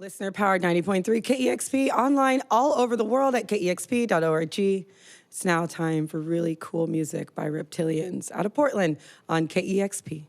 Listener powered 90.3 KEXP, online all over the world at kexp.org. It's now time for really cool music by Reptaliens out of Portland on KEXP.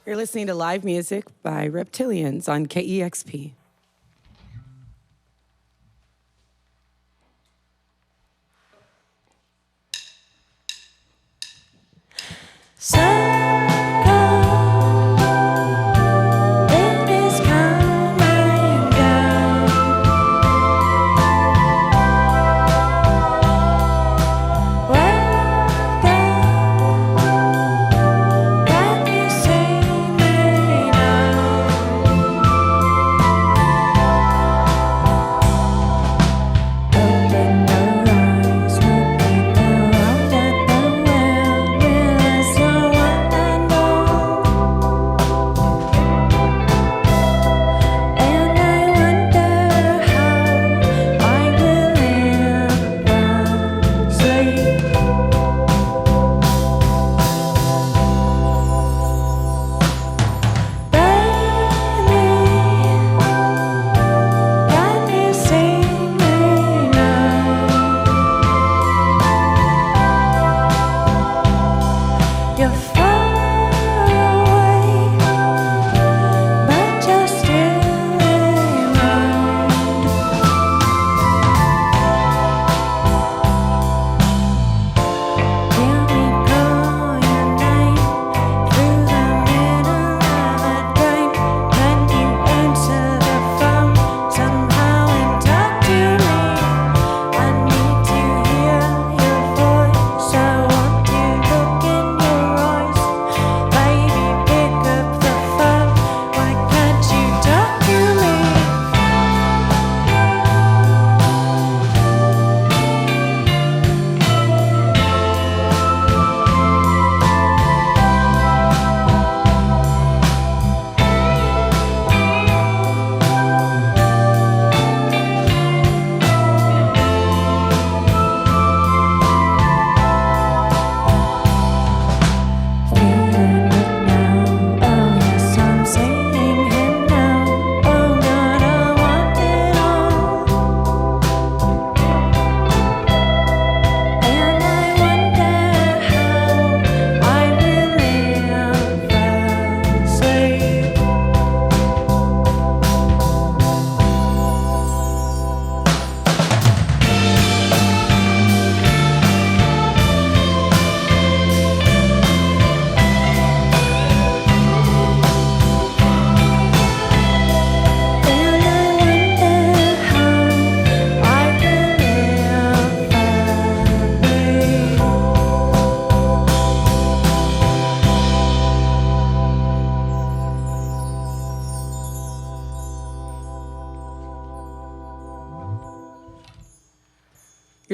You're listening to live music by Reptaliens on KEXP.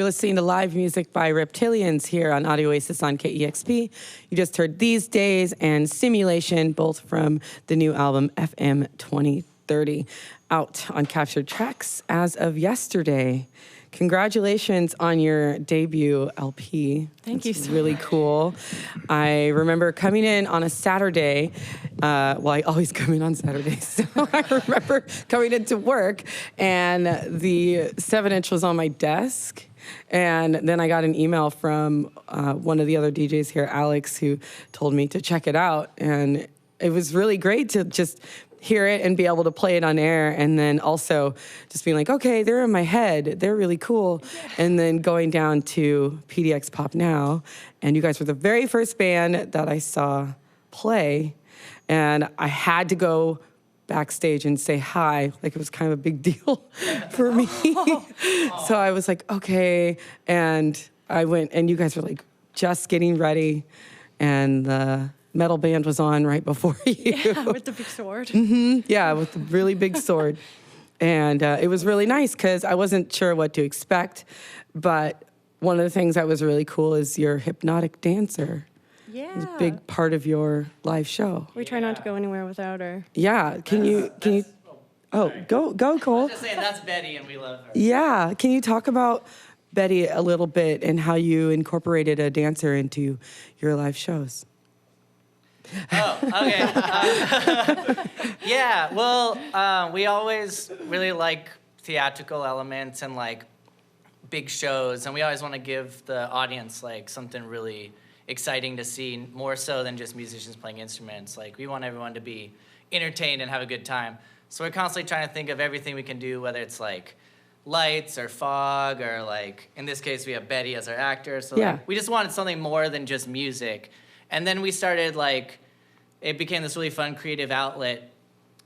You're listening to live music by Reptaliens here on Audio Oasis on KEXP. You just heard These Days and Simulation, both from the new album FM 2030, out on Captured Tracks as of yesterday. Congratulations on your debut LP. Thank you It's so really much. cool. I remember coming in on a Saturday. Well, I always come in on Saturdays. So I remember coming into work and the 7-inch was on my desk. And then I got an email from one of the other DJs here, Alex, who told me to check it out. And it was really great to just hear it and be able to play it on air, and then also just being like, okay, they're in my head, they're really cool. And then going down to PDX Pop Now, and you guys were the very first band that I saw play, and I had to go backstage and say hi, like it was kind of a big deal for me. So I was like, okay, and I went, and you guys were like just getting ready, and the metal band was on right before you. Yeah, with the big sword. Mm-hmm. Yeah, with the really big sword. And it was really nice because I wasn't sure what to expect. One of the things that was really cool is your hypnotic dancer. Yeah. It's a big part of your live show. We try not to go anywhere without her. Yeah. Can you? Oh, go, Cole. I was just saying, that's Betty, and we love her. Yeah. Can you talk about Betty a little bit and how you incorporated a dancer into your live shows? Oh, okay. Yeah, well, we always really like theatrical elements and like big shows, and we always want to give the audience like something really exciting to see, more so than just musicians playing instruments. Like, we want everyone to be entertained and have a good time. So we're constantly trying to think of everything we can do, whether it's like lights or fog, or like, in this case, we have Betty as our actor. So Yeah. like, we just wanted something more than just music. And then we started like, it became this really fun creative outlet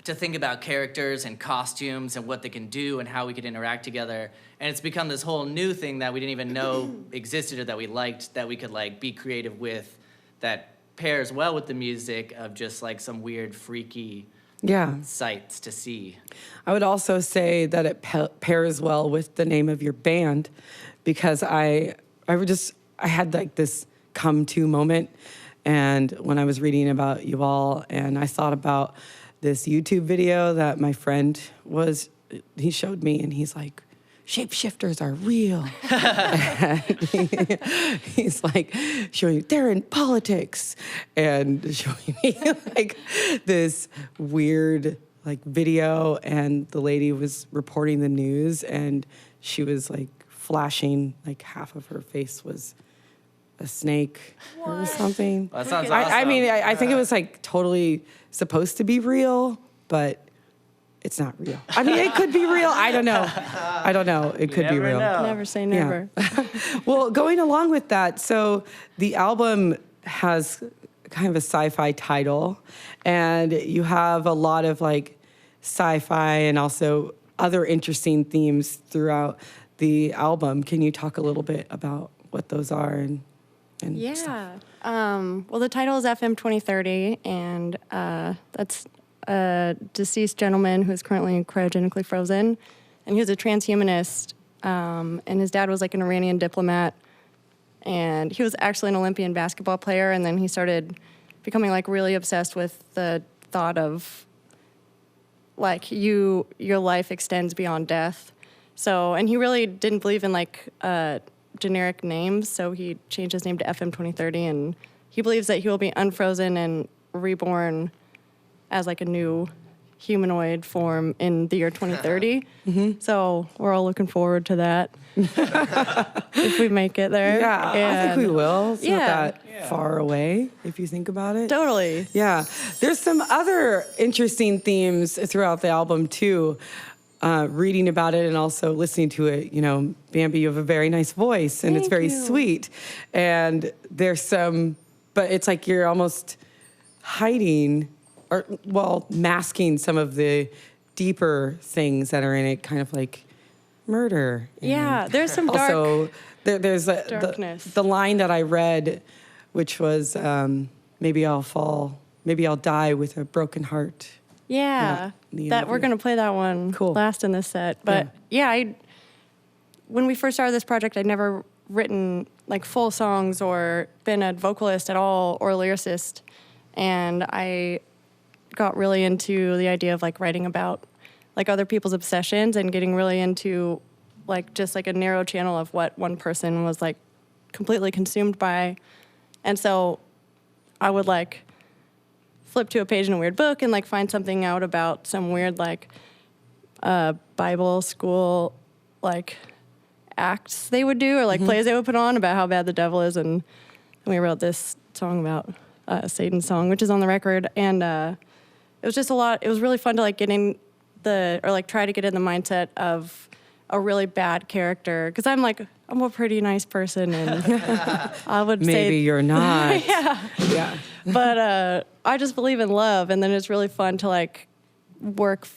to think about characters and costumes and what they can do and how we could interact together. And it's become this whole new thing that we didn't even know existed or that we liked, that we could like be creative with, that pairs well with the music of just like some weird freaky sights to see. I would also say that it pairs well with the name of your band, because I had like this come to moment. And when I was reading about you all, and I thought about this YouTube video that my friend he showed me, and he's like, shapeshifters are real. And he's like showing me, they're in politics, and showing me like this weird like video, and the lady was reporting the news, and she was like flashing, like half of her face was a snake or something. Well, that sounds awesome. I mean, I think it was like totally supposed to be real, but it's not real. I mean, it could be real. I don't know. It could be real. Know. Never say never. Yeah. Well, going along with that, so the album has kind of a sci-fi title, and you have a lot of like sci-fi and also other interesting themes throughout the album. Can you talk a little bit about what those are and stuff? Well, the title is FM 2030, and that's a deceased gentleman who is currently cryogenically frozen, and he was a transhumanist, and his dad was like an Iranian diplomat, and he was actually an Olympian basketball player, and then he started becoming like really obsessed with the thought of like your life extends beyond death. So, and he really didn't believe in like generic names, so he changed his name to FM 2030, and he believes that he will be unfrozen and reborn as like a new humanoid form in the year 2030. Mm-hmm. So we're all looking forward to that if we make it there. Yeah, I think we will. It's not that Yeah. far away, if you think about it. Totally. Yeah. There's some other interesting themes throughout the album, too. Reading about it and also listening to it, you know, Bambi, you have a very nice voice, and it's very sweet. And there's some, but it's like you're almost hiding or, well, masking some of the deeper things that are in it, kind of like murder. Yeah, there's some dark. Also, there's darkness. The line that I read, which was, maybe I'll die with a broken heart. Yeah, the that we're interview. gonna play that one Cool. last in this set. But yeah, when we first started this project, I'd never written like full songs or been a vocalist at all or a lyricist. And I got really into the idea of like writing about like other people's obsessions and getting really into like just like a narrow channel of what one person was like completely consumed by. And so I would like flip to a page in a weird book and like find something out about some weird like Bible school like acts they would do or like plays they would put on about how bad the devil is. And we wrote this song about Satan's song, which is on the record. And it was just a lot. It was really fun to like get in try to get in the mindset of a really bad character. Because I'm a pretty nice person, and I would say maybe you're not. yeah. But I just believe in love, and then it's really fun to like work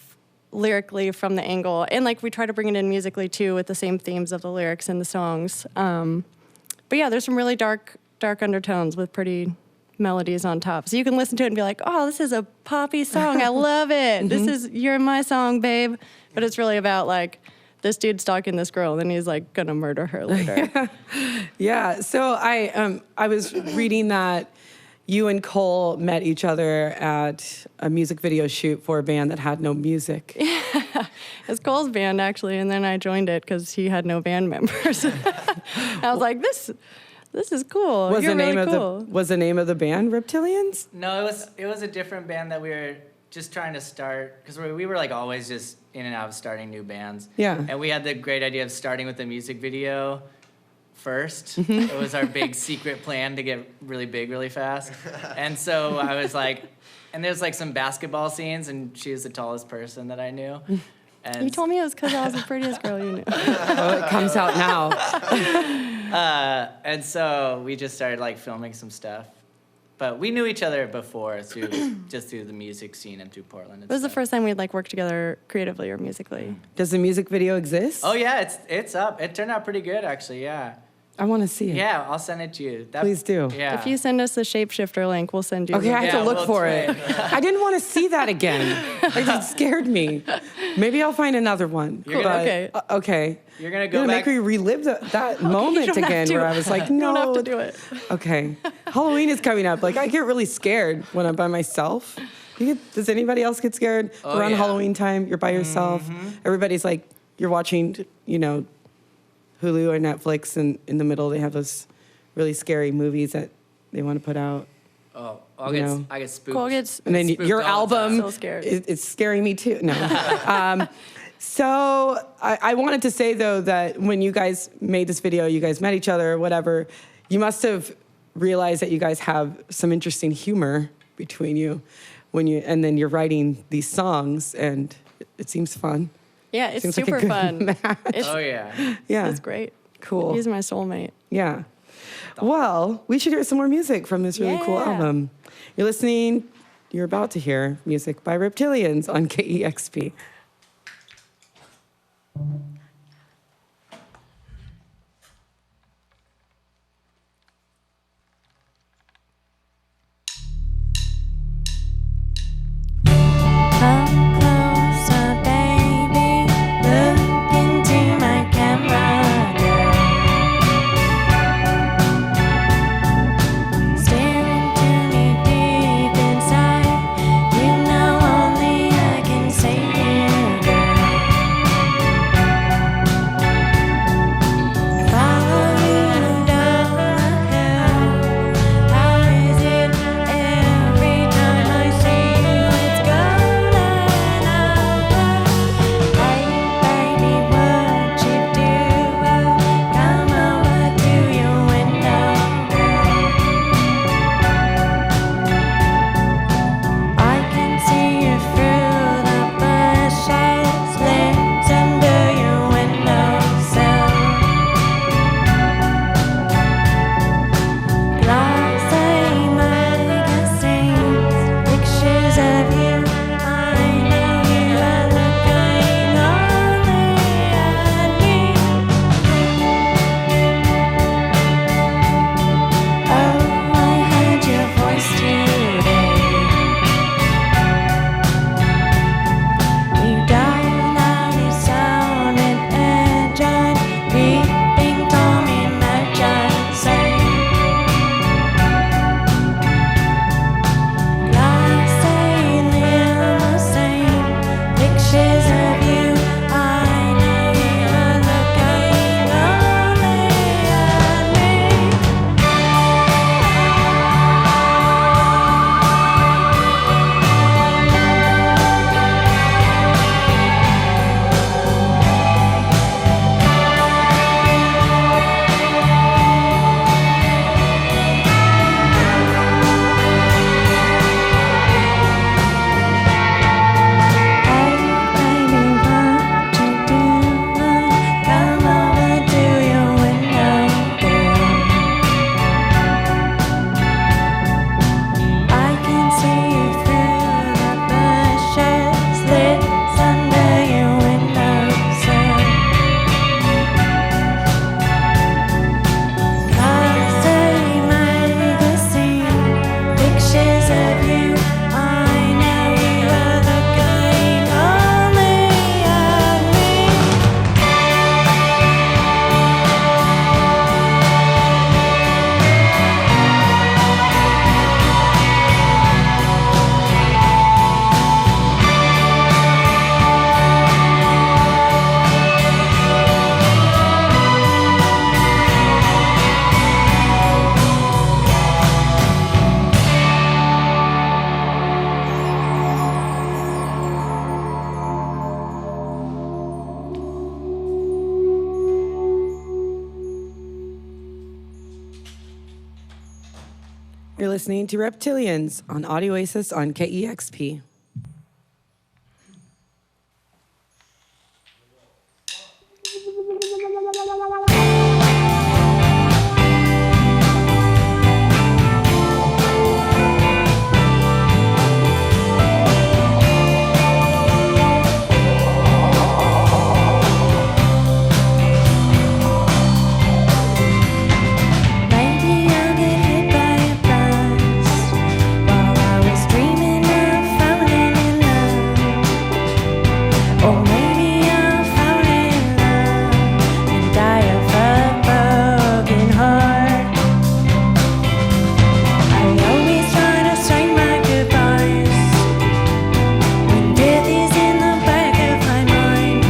lyrically from the angle, and like we try to bring it in musically too with the same themes of the lyrics and the songs. But yeah, there's some really dark undertones with pretty melodies on top. So you can listen to it and be like, oh, this is a poppy song. I love it. This is You're My Song, Babe. But it's really about like this dude stalking this girl, and then he's like gonna murder her later. Yeah. So I was reading that you and Cole met each other at a music video shoot for a band that had no music. Yeah. It's Cole's band actually, and then I joined it because he had no band members. I was like, this is cool. Was You're the name really of cool. was the name of the band Reptaliens? No, it was a different band that we were just trying to start, because we were like always just in and out of starting new bands. Yeah. And we had the great idea of starting with a music video first. It was our big secret plan to get really big really fast. And so I was like, and there's like some basketball scenes, and she was the tallest person that I knew. And You told me it was because I was the prettiest girl you knew. Well, it comes out now. and so we just started like filming some stuff. But we knew each other before through the music scene and through Portland. It was the first time we'd like worked together creatively or musically. Does the music video exist? Oh yeah, it's up. It turned out pretty good actually. Yeah. I want to see it. Yeah, I'll send it to you. Please do. Yeah. If you send us the shapeshifter link, we'll send you. Okay, I have to Yeah, look we'll for trade. it. I didn't want to see that again. Like, it scared me. Maybe I'll find another one. You're gonna- Okay. Okay. You're gonna You're go gonna back. make me relive that moment don't have again to. where I was like, no. You don't have to do it. Okay. Halloween is coming up. Like, I get really scared when I'm by myself. Does anybody else get scared around yeah. Halloween time? You're by yourself. Everybody's like, you're watching, Hulu or Netflix, and in the middle they have those really scary movies that they want to put out. Oh, I get spooked. Cole gets And then Spooked your all the time. album, So scared. it's scaring me too. No. So I wanted to say, though, that when you guys made this video, you guys met each other or whatever, you must have realized that you guys have some interesting humor between you and then you're writing these songs, and it seems fun. Yeah, it's Seems like a super good fun. match. It's, Oh yeah. Yeah. it's great. Cool. He's my soulmate. Yeah. Well, we should hear some more music from this really cool Yeah. album. You're about to hear music by Reptaliens on KEXP. Come closer, baby. Look into my camera, girl. Stare into me deep inside. You know only I can say it. You're listening to Reptiliens on Audio Oasis on KEXP. Maybe I'll get hit by a bus while I was dreaming of falling in love. Or maybe I'll fall in love and die of a broken heart. I always try to say my goodbyes when death is in the back of my mind.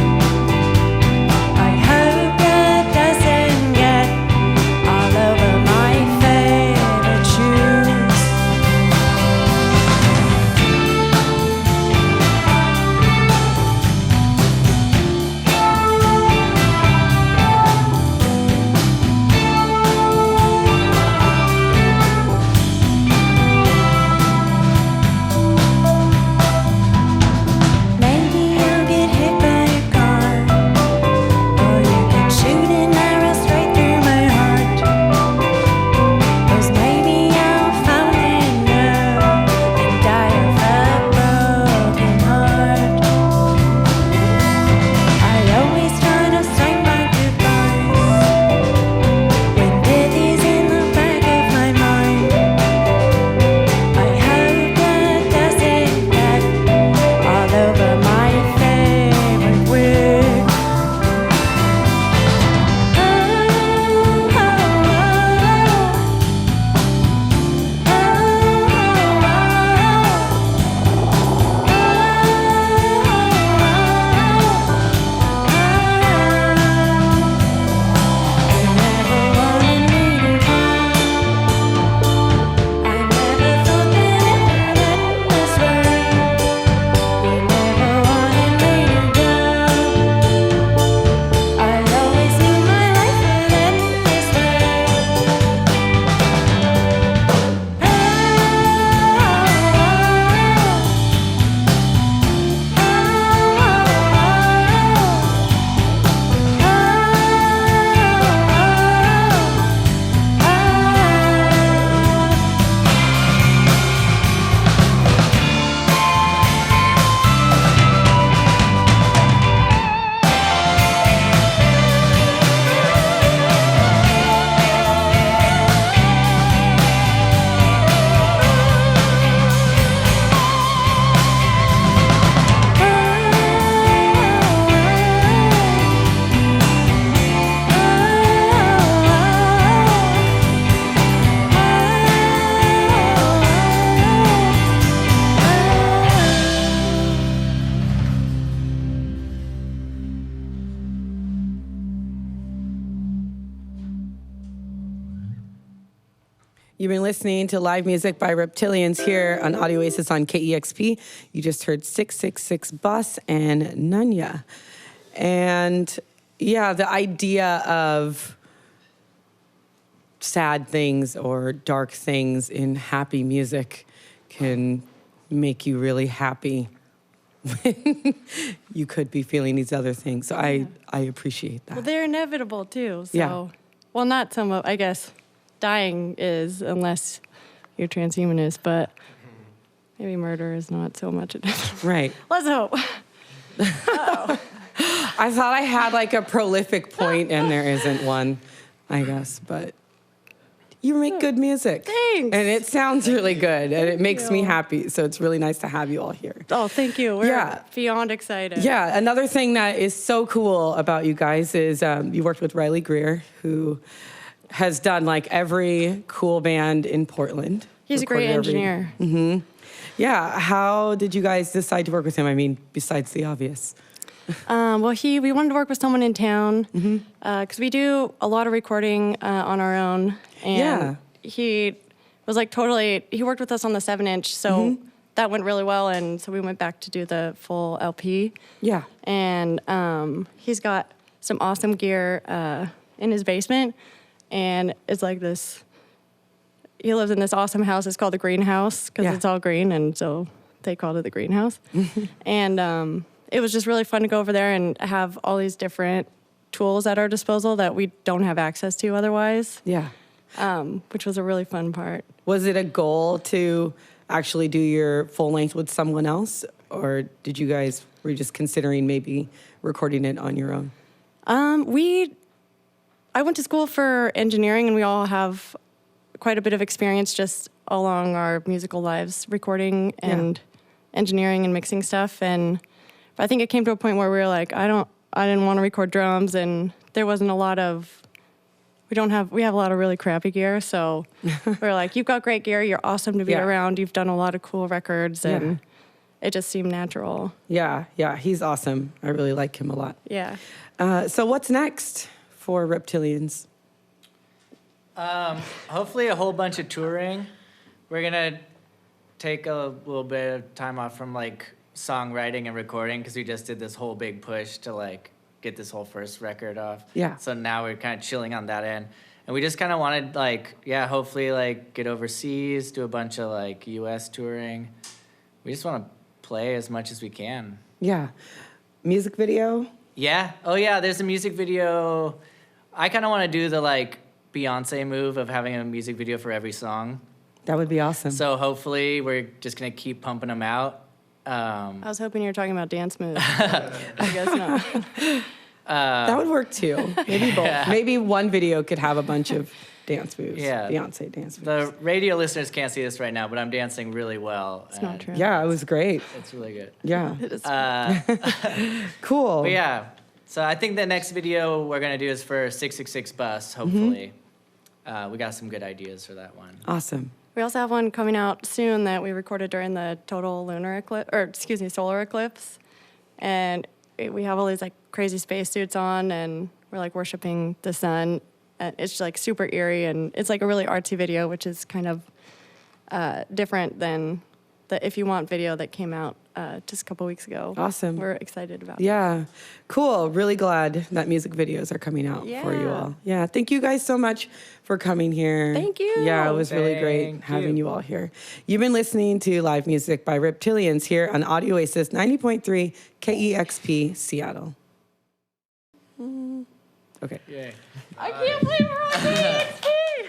I hope that doesn't get all over my favorite shoes. Maybe I'll get hit by a car, or you can shoot an arrow straight through my heart. 'Cause maybe I'll fall in love and die of a broken heart. I always try to say my goodbyes when death is in the back of my mind. I hope that doesn't get all over my favorite wig. You've been listening to live music by Reptiliens here on Audio Oasis on KEXP. You just heard 666 Bus and Nunya. And yeah, the idea of sad things or dark things in happy music can make you really happy when you could be feeling these other things. So I appreciate that. Well, they're inevitable too. So, Yeah. well, not some of, I guess, dying is, unless you're transhumanist, but maybe murder is not so much inevitable. Right. Let's hope. I thought I had like a prolific point and there isn't one, I guess, but you make good music. Thanks. And it sounds really good and it makes me you. happy. So it's really nice to have you all here. Oh, thank you. We're Yeah. beyond excited. Yeah, another thing that is so cool about you guys is you worked with Riley Greer, who has done like every cool band in Portland. He's a great Recorded every- engineer. Yeah, how did you guys decide to work with him? I mean, besides the obvious. Well, we wanted to work with someone in town because we do a lot of recording on our own. And Yeah. he was like he worked with us on the 7-inch, so that went really well. And so we went back to do the full LP. Yeah. And he's got some awesome gear in his basement. And it's like this, he lives in this awesome house. It's called the Greenhouse because Yeah. it's all green, and so they called it the Greenhouse. And it was just really fun to go over there and have all these different tools at our disposal that we don't have access to otherwise, Yeah. which was a really fun part. Was it a goal to actually do your full length with someone else, or were you just considering maybe recording it on your own? I went to school for engineering, and we all have quite a bit of experience just along our musical lives, recording and engineering and mixing stuff. And I think it came to a point where we were like, I didn't want to record drums, and there wasn't a lot of, we have a lot of really crappy gear. So we were like, you've got great gear. You're awesome to be Yeah. around. You've done a lot of cool records, and it just seemed natural. Yeah, he's awesome. I really like him a lot. Yeah. So what's next for Reptilians? Hopefully a whole bunch of touring. We're gonna take a little bit of time off from like songwriting and recording because we just did this whole big push to like get this whole first record off. Yeah. So now we're kind of chilling on that end. And we just kind of wanted like, hopefully like get overseas, do a bunch of like US touring. We just want to play as much as we can. Yeah. Music video? Yeah. Oh yeah, there's a music video. I kind of want to do the like Beyonce move of having a music video for every song. That would be awesome. So hopefully we're just going to keep pumping them out. I was hoping you were talking about dance moves. I guess not. That would work too. Maybe both. Yeah. Maybe one video could have a bunch of dance moves. Yeah. Beyonce dance moves. The radio listeners can't see this right now, but I'm dancing really well. It's not true. Yeah, it was great. It's really good. Yeah. It is. Cool. But yeah, so I think the next video we're going to do is for 666 Bus, hopefully. We got some good ideas for that one. Awesome. We also have one coming out soon that we recorded during the total solar eclipse. And we have all these like crazy spacesuits on, and we're like worshiping the sun. And it's like super eerie, and it's like a really artsy video, which is kind of different than the If You Want video that came out just a couple weeks ago. Awesome. We're excited about it. Yeah. Cool. Really glad that music videos are coming out for you Yeah. all. Yeah. Thank you guys so much for coming here. Thank you. Yeah, it was really great Thank having you. you all here. You've been listening to live music by Reptilians here on Audio Oasis 90.3 KEXP Seattle. Okay. Yay. I can't believe we're on KEXP!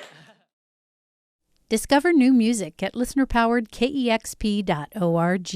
Discover new music at listener-powered KEXP.org.